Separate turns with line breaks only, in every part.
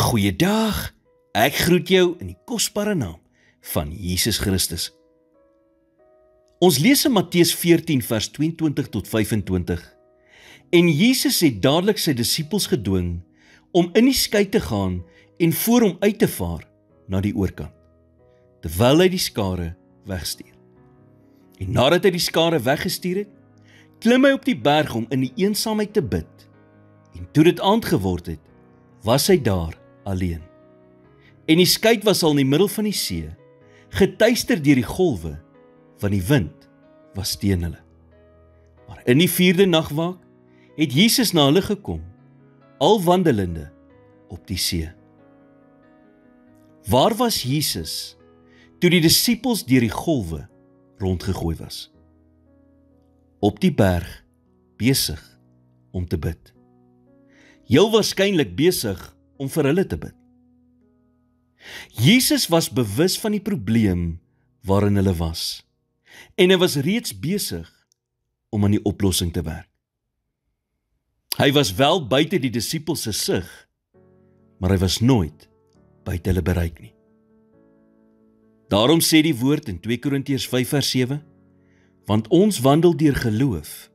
Goeiedag, ek groet jou in die kosbare naam van Jesus Christus. Ons lees in Matteus 14 vers 22 tot 25. En Jesus het dadelik sy disippels gedwing om in die skei te gaan en voor hom uit te vaar na die oorkant, terwyl hy die skare wegstuur. En nadat hy die skare weggestuur het, klim hy op die berg om in die eensaamheid te bid. En toe dit aand geword het, was hy daar alleen. En die skei was al in die middel van die see, getuister deur die golwe, want die wind was teen hulle. Maar in die 4de nagwaak het Jesus na hulle gekom, al wandelende op die see. Waar was Jesus toe die disippels deur die golwe rondgegooi was? Op die berg, besig om te bid. Heel waarskynlik besig om vir hulle te bid. Jesus was bewus van die probleem waarin hulle was, en hy was reeds besig om aan die oplossing te werk. Hy was wel buite die disippels se sig, maar hy was nooit buite hulle bereik nie. Daarom sê die woord in 2 Korintiërs 5 vers 7, want ons wandel deur geloof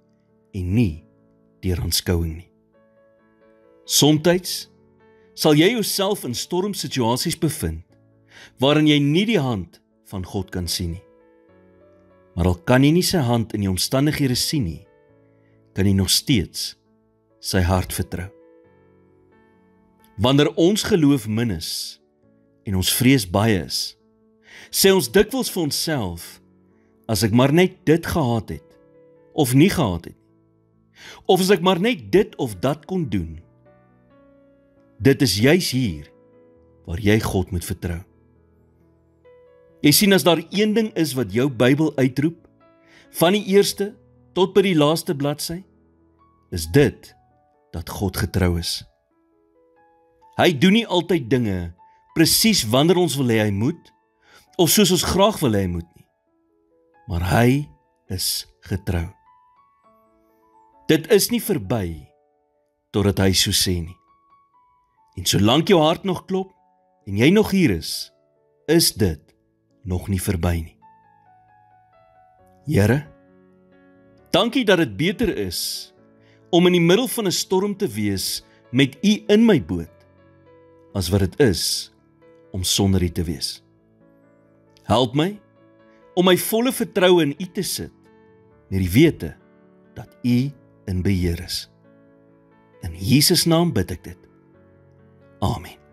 en nie deur aanskouing nie. Somtyds sal jy jouself in stormsituasies bevind, waarin jy nie die hand van God kan sien nie. Maar al kan jy nie sy hand in die omstandighede sien nie, kan jy nog steeds sy hart vertrou. Wanneer ons geloof min is en ons vrees baie is, sê ons dikwels vir onsself, as ek maar net dit gehad het, of nie gehad het, of as ek maar net dit of dat kon doen. Dit is juis hier waar jy God moet vertrou. Jy sien, as daar een ding is wat jou Bybel uitroep, van die eerste tot by die laaste bladsy, is dit dat God getrou is. Hy doen nie altyd dinge presies wanneer ons wil hê hy moet, of soos ons graag wil hê hy moet nie, maar hy is getrou. Dit is nie verby totdat hy so sê nie. En solank jou hart nog klop en jy nog hier is dit nog nie verby nie. Here, dankie dat dit beter is om in die middel van 'n storm te wees met U in my boot, as wat dit is om sonder U te wees. Help my om my volle vertroue in U te sit, met die wete dat U in beheer is. In Jesus naam bid ek dit. Amen.